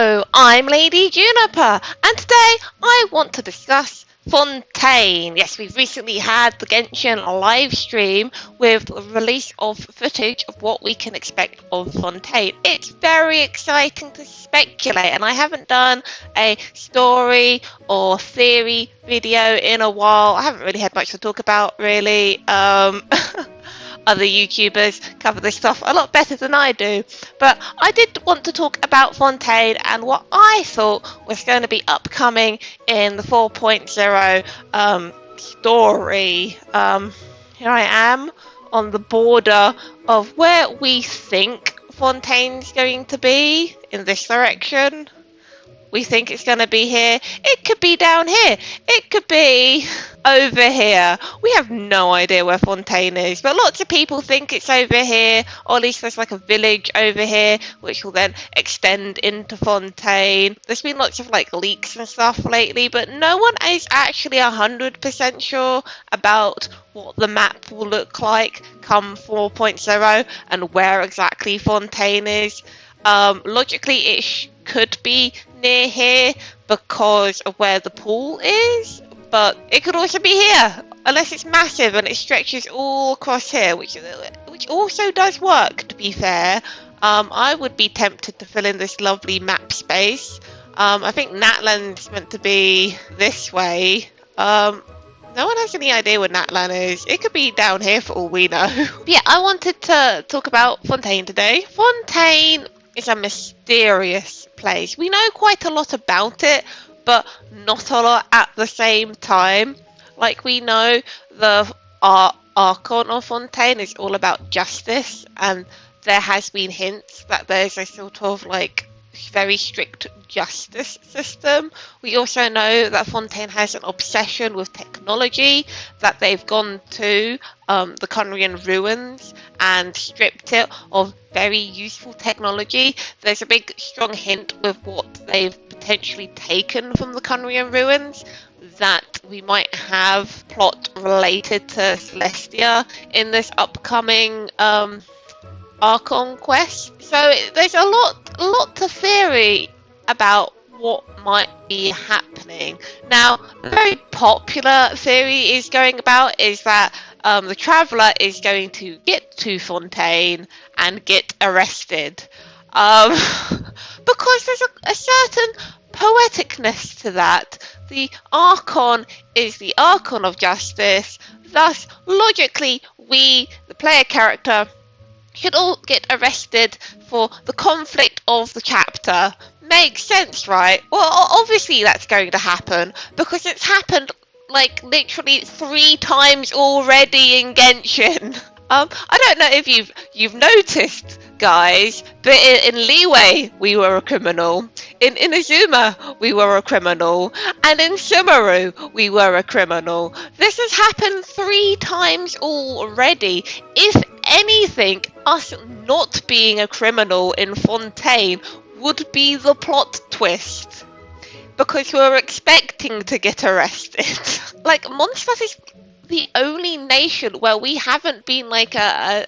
Hello, I'm Lady Juniper, and today I want to discuss Fontaine. Yes, we've recently had the Genshin live stream with the release of footage of what we can expect of Fontaine. It's very exciting to speculate, and I haven't done a story or theory video in a while. I haven't really had much to talk about, really. Other YouTubers cover this stuff a lot better than I do, but I did want to talk about Fontaine and what I thought was going to be upcoming in the 4.0 story. Here I am on the border of where we think Fontaine's going to be in this direction. We think it's going to be here. It could be down here. It could be over here. We have no idea where Fontaine is, but lots of people think it's over here, or at least there's like a village over here, which will then extend into Fontaine. There's been lots of like leaks and stuff lately, but no one is actually 100% sure about what the map will look like come 4.0 and where exactly Fontaine is. Logically, it could be near here because of where the pool is, but it could also be here unless it's massive and it stretches all across here, which also does work, to be fair. I would be tempted to fill in this lovely map space. I think Natlan's meant to be this way. No one has any idea where Natlan is. It could be down here for all we know. But yeah, I wanted to talk about Fontaine today. Fontaine is a mysterious place. We know quite a lot about it, but not a lot at the same time. Like, we know the Archon of Fontaine is all about justice, and there has been hints that there's a sort of like very strict justice system. We also know that Fontaine has an obsession with technology, that they've gone to the Conrian ruins and stripped it of very useful technology. There's a big strong hint with what they've potentially taken from the Conrian ruins, that we might have plot related to Celestia in this upcoming Archon quest. So there's a lot to theory about what might be happening. Now, a very popular theory is going about is that the Traveller is going to get to Fontaine and get arrested. Because there's a certain poeticness to that. The Archon is the Archon of Justice, thus logically we, the player character, should all get arrested for the conflict of the chapter. Makes sense, right? Well, obviously that's going to happen, because it's happened like literally 3 times already in Genshin. I don't know if you've noticed, guys, but in Liyue we were a criminal, in Inazuma we were a criminal, and in Sumeru we were a criminal. This has happened 3 times already. If anything, us not being a criminal in Fontaine would be the plot twist, because we're expecting to get arrested. Like, Mondstadt is the only nation where we haven't been like a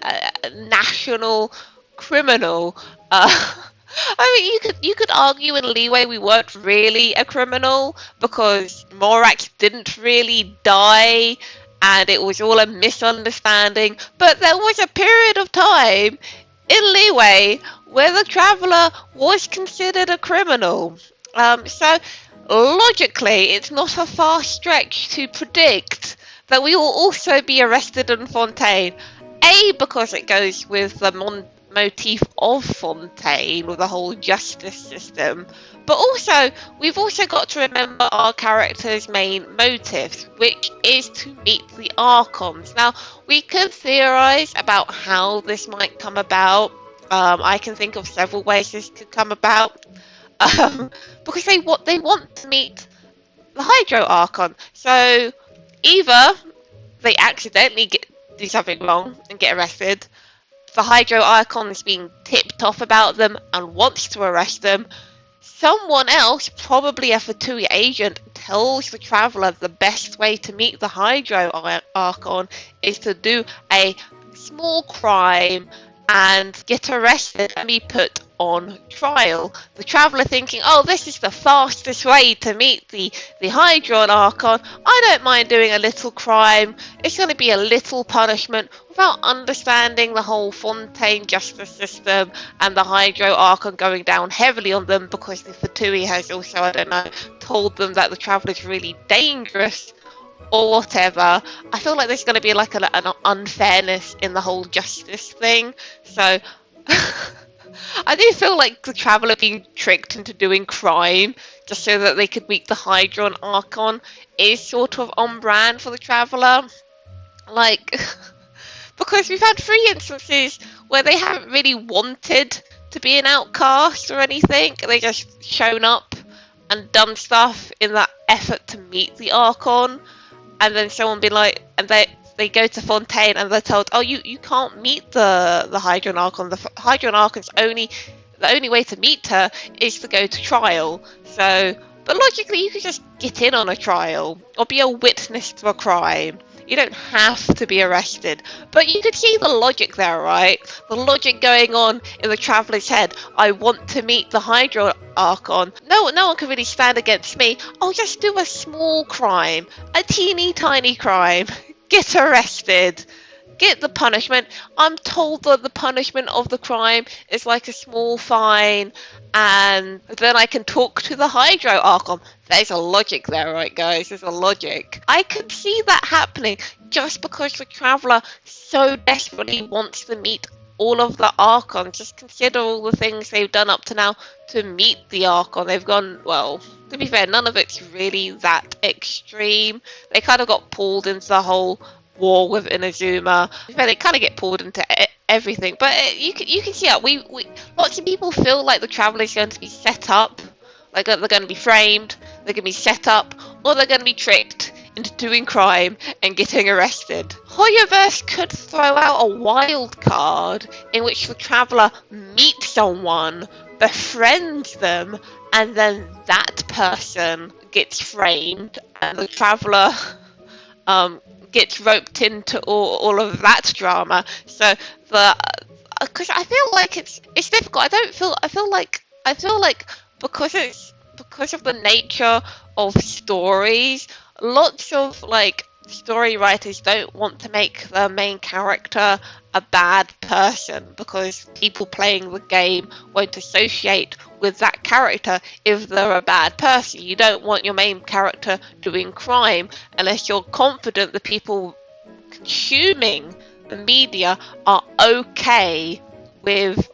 national criminal. I mean, you could argue in Liyue we weren't really a criminal because Morax didn't really die and it was all a misunderstanding, but there was a period of time in Liyue where the Traveller was considered a criminal. So logically, it's not a far stretch to predict that we will also be arrested in Fontaine. A, because it goes with the motif of Fontaine, with the whole justice system. But also, we've also got to remember our character's main motive, which is to meet the Archons. Now, we could theorise about how this might come about. I can think of several ways this could come about. Because they want to meet the Hydro Archon. So either they accidentally do something wrong and get arrested, the Hydro Archon is being tipped off about them and wants to arrest them, someone else, probably a Fatui agent, tells the Traveller the best way to meet the Hydro Archon is to do a small crime and get arrested and be put on trial. The traveller thinking, oh, this is the fastest way to meet the Hydron Archon. I don't mind doing a little crime. It's going to be a little punishment, without understanding the whole Fontaine justice system and the Hydro Archon going down heavily on them because the Fatui has also, I don't know, told them that the traveller is really dangerous or whatever. I feel like there's going to be like an unfairness in the whole justice thing. So I do feel like the traveller being tricked into doing crime just so that they could meet the Hydron Archon is sort of on brand for the traveller. Like, because we've had 3 instances where they haven't really wanted to be an outcast or anything. They just shown up and done stuff in that effort to meet the Archon. And then someone be like, and they go to Fontaine and they're told, oh, you can't meet the Hydron Archon. The Hydron Archon's the only way to meet her is to go to trial. So, but logically, you could just get in on a trial or be a witness to a crime. You don't have to be arrested. But you could see the logic there, right? The logic going on in the traveller's head. I want to meet the Hydro Archon. No one can really stand against me. I'll just do a small crime. A teeny tiny crime. Get arrested. Get the punishment. I'm told that the punishment of the crime is like a small fine, and then I can talk to the Hydro Archon. There's a logic there, right, guys? There's a logic. I could see that happening just because the traveller so desperately wants to meet all of the Archons. Just consider all the things they've done up to now to meet the Archon. They've gone, well, to be fair, none of it's really that extreme. They kind of got pulled into the whole war with Inazuma. They kind of get pulled into everything, but you can see that we lots of people feel like the traveller is going to be set up, like they're going to be framed, they're going to be set up, or they're going to be tricked into doing crime and getting arrested. Hoyoverse could throw out a wild card in which the traveller meets someone, befriends them, and then that person gets framed, and the traveller gets roped into all of that drama. So because I feel like it's difficult. I feel like because of the nature of stories, lots of like story writers don't want to make the main character a bad person because people playing the game won't associate with that character if they're a bad person. You don't want your main character doing crime unless you're confident the people consuming the media are okay with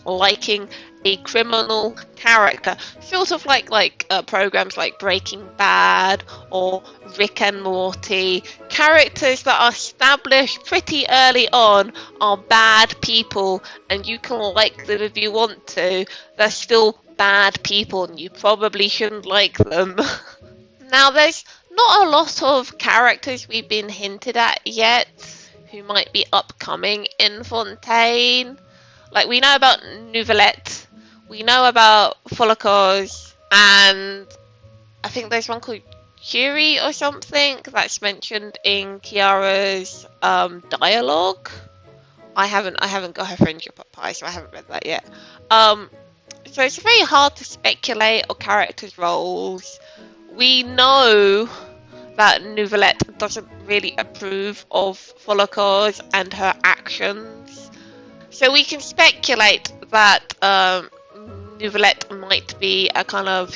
liking a criminal character, sort of like programs like Breaking Bad or Rick and Morty. Characters that are established pretty early on are bad people, and you can like them if you want to. They're still bad people, and you probably shouldn't like them. Now, there's not a lot of characters we've been hinted at yet who might be upcoming in Fontaine. Like, we know about Nouvellette, we know about Folacos, and I think there's one called Curie or something that's mentioned in Kiara's dialogue. I haven't got her friendship up high, so I haven't read that yet. So it's very hard to speculate on characters' roles. We know that Nouvellette doesn't really approve of Folacos and her actions. So we can speculate that Nouvellette might be a kind of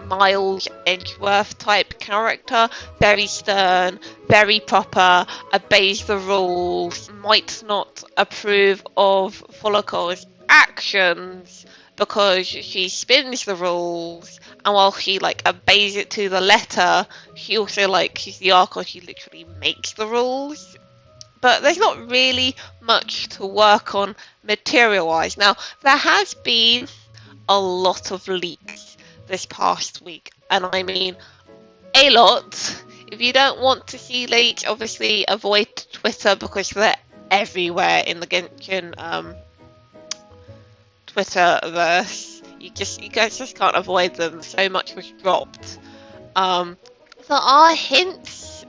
Miles Edgeworth type character, very stern, very proper, obeys the rules, might not approve of Folacos' actions because she spins the rules, and while she like obeys it to the letter, she also she's the Archon, she literally makes the rules. But there's not really much to work on material-wise. Now, there has been a lot of leaks this past week, and I mean a lot. If you don't want to see leaks, obviously avoid Twitter because they're everywhere in the Genshin Twitterverse. You guys just can't avoid them. So much was dropped. There are hints.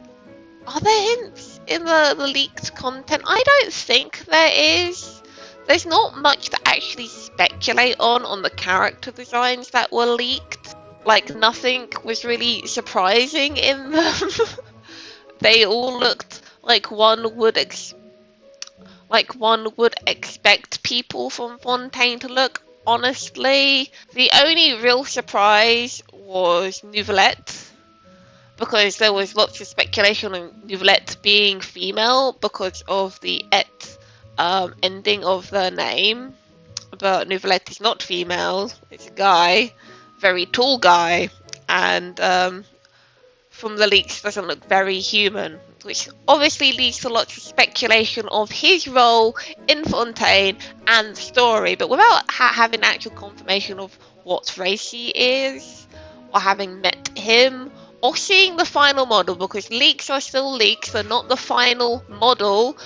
Are there hints in the leaked content? I don't think there is. there's not much to actually speculate on the character designs that were leaked. Like, nothing was really surprising in them. They all looked like one would expect people from Fontaine to look. Honestly, the only real surprise was Nouvellette, because there was lots of speculation on Nouvellette being female because of the et ending of the name. But Nouvellette is not female, it's a guy, very tall guy, and from the leaks doesn't look very human, which obviously leads to lots of speculation of his role in Fontaine and the story, but without having actual confirmation of what race he is, or having met him, or seeing the final model, because leaks are still leaks, they're not the final model.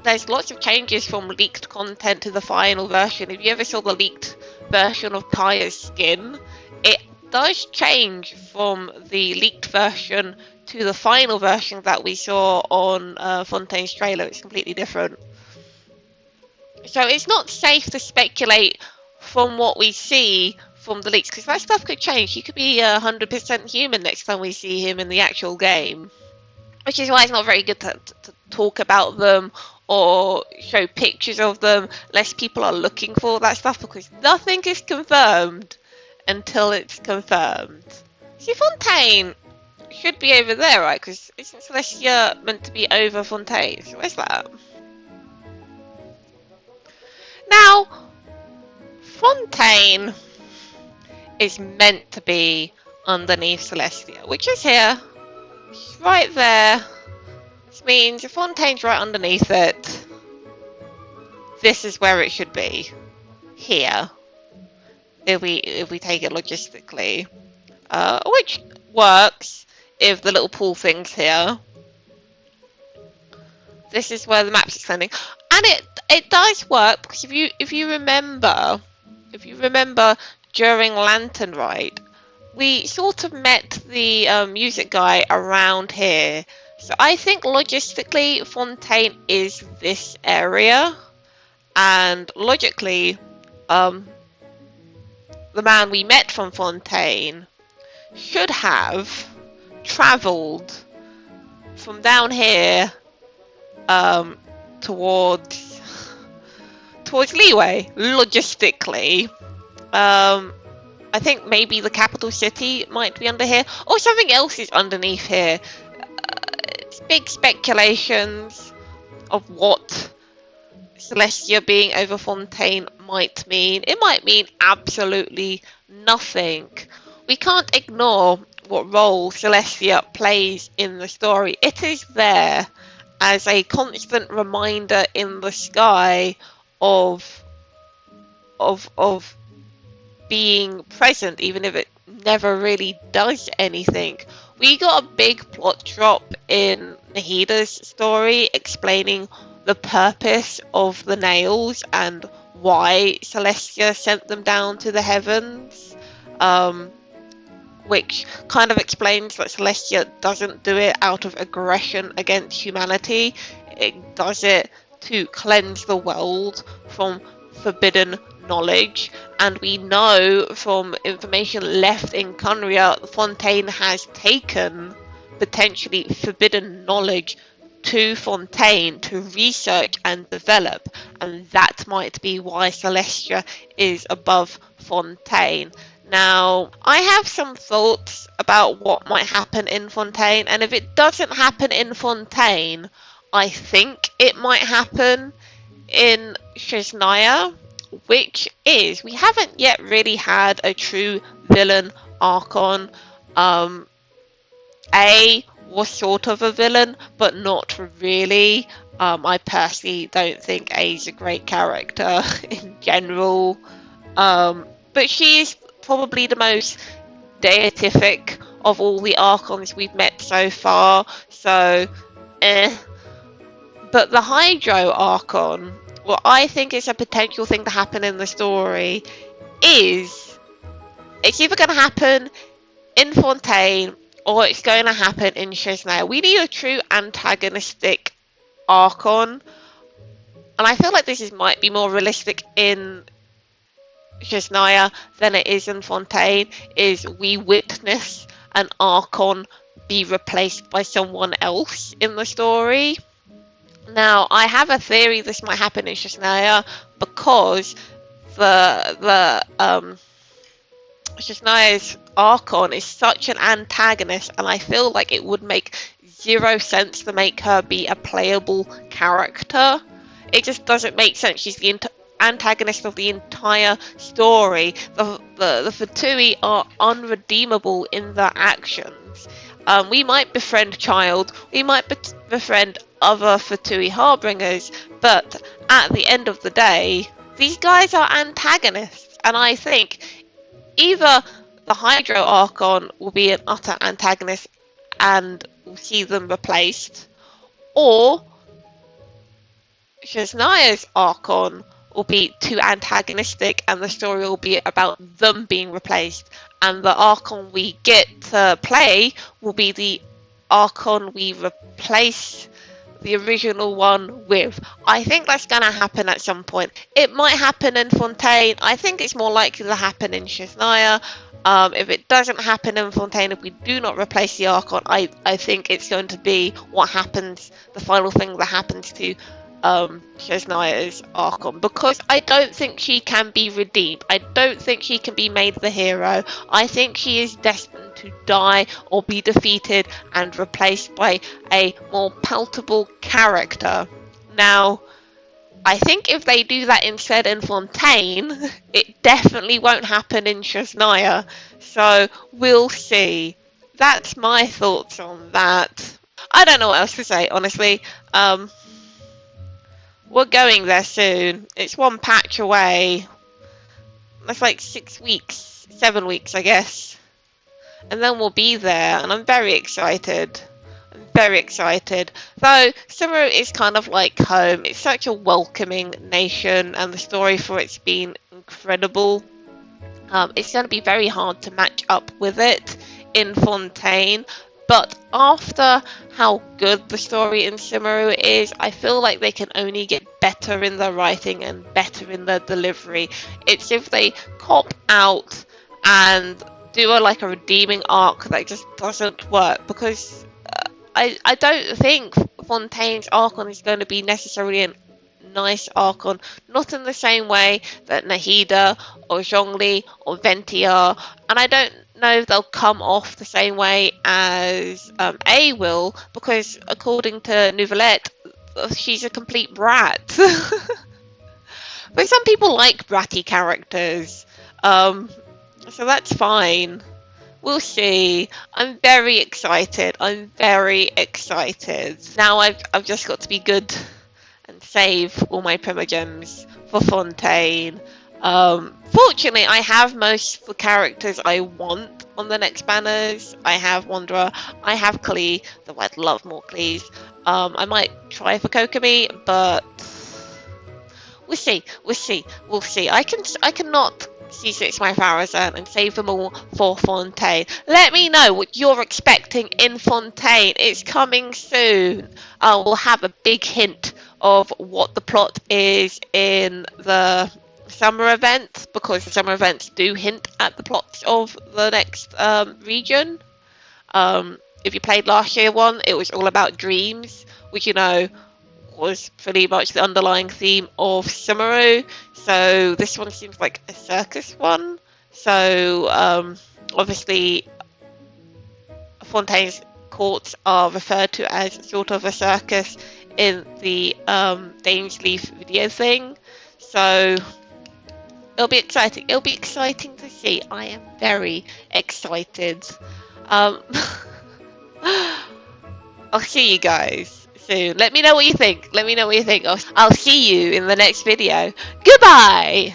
There's lots of changes from leaked content to the final version. If you ever saw the leaked version of Kaya's skin, it does change from the leaked version to the final version that we saw on Fontaine's trailer. It's completely different. So it's not safe to speculate from what we see from the leaks, because that stuff could change. He could be 100% human next time we see him in the actual game. Which is why it's not very good to talk about them or show pictures of them, unless people are looking for that stuff, because nothing is confirmed until it's confirmed. See, Fontaine should be over there, right? Because isn't Celestia meant to be over Fontaine? So where's that? Now, Fontaine is meant to be underneath Celestia, which is here. It's right there. Which means if Fontaine's right underneath it, this is where it should be. Here. If we take it logistically. Which works if the little pool thing's here. This is where the map's extending. And it does work, because if you remember during Lantern Ride, we sort of met the music guy around here. So I think logistically Fontaine is this area, and logically the man we met from Fontaine should have travelled from down here towards Leeway, logistically. I think maybe the capital city might be under here, or something else is underneath here. It's big speculations of what Celestia being over Fontaine might mean. It might mean absolutely nothing. We can't ignore what role Celestia plays in the story. It is there as a constant reminder in the sky of being present, even if it never really does anything. We got a big plot drop in Nahida's story explaining the purpose of the nails and why Celestia sent them down to the heavens, which kind of explains that Celestia doesn't do it out of aggression against humanity. It does it to cleanse the world from forbidden knowledge, and we know from information left in Cunria, Fontaine has taken potentially forbidden knowledge to Fontaine to research and develop, and that might be why Celestia is above Fontaine. Now, I have some thoughts about what might happen in Fontaine, and if it doesn't happen in Fontaine, I think it might happen in Shesnaya, which is, we haven't yet really had a true villain Archon. A was sort of a villain, but not really. I personally don't think A's a great character in general. But she is probably the most deific of all the Archons we've met so far, so But the Hydro Archon, what I think is a potential thing to happen in the story is it's either going to happen in Fontaine or it's going to happen in Shesnaya. We need a true antagonistic Archon. and I feel like might be more realistic in Shesnaya than it is in Fontaine, is we witness an Archon be replaced by someone else in the story. Now, I have a theory this might happen in Shesnaya because the Shesnaya's Archon is such an antagonist, and I feel like it would make zero sense to make her be a playable character. It just doesn't make sense. She's the antagonist of the entire story. The Fatui are unredeemable in their actions. We might befriend Child, we might befriend other Fatui Harbingers, but at the end of the day, these guys are antagonists, and I think either the Hydro Archon will be an utter antagonist and we'll see them replaced, or Shesnaya's Archon will be too antagonistic and the story will be about them being replaced, and the Archon we get to play will be the Archon we replace the original one with. I think that's going to happen at some point. It might happen in Fontaine. I think it's more likely to happen in Shesnaya. If it doesn't happen in Fontaine, if we do not replace the Archon, I think it's going to be what happens, the final thing that happens to Shesnaya's Archon, because I don't think she can be redeemed. I don't think she can be made the hero. I think she is destined to die or be defeated and replaced by a more palatable character. Now, I think if they do that instead in Fontaine, it definitely won't happen in Shesnaya. So we'll see. That's my thoughts on that. I don't know what else to say, honestly. We're going there soon. It's one patch away. That's like 6 weeks, 7 weeks, I guess. And then we'll be there, and I'm very excited. I'm very excited. Though, Sumeru is kind of like home. It's such a welcoming nation, and the story for it's been incredible. It's going to be very hard to match up with it in Fontaine. But after how good the story in Sumeru is, I feel like they can only get better in their writing and better in their delivery. It's if they cop out and do a redeeming arc that just doesn't work, because I don't think Fontaine's Archon is going to be necessarily a nice Archon, not in the same way that Nahida or Zhongli or Venti are, and I don't know if they'll come off the same way as A will, because according to Nouvellette, she's a complete brat. But some people like bratty characters, so that's fine. We'll see. I'm very excited. I'm very excited. Now I've just got to be good and save all my Primogems for Fontaine. Fortunately, I have most of the characters I want on the next banners. I have Wanderer, I have Klee, though I'd love more Klees. I might try for Kokomi, but we'll see. I cannot C6 my Farazan and save them all for Fontaine. Let me know what you're expecting in Fontaine. It's coming soon. We'll have a big hint of what the plot is in the summer event, because the summer events do hint at the plots of the next region. If you played last year one, it was all about dreams, which was pretty much the underlying theme of Sumeru. So this one seems like a circus one. So obviously Fontaine's courts are referred to as sort of a circus in the Dainsleif video thing. So it'll be exciting. It'll be exciting to see. I am very excited. I'll see you guys soon. Let me know what you think. I'll see you in the next video. Goodbye!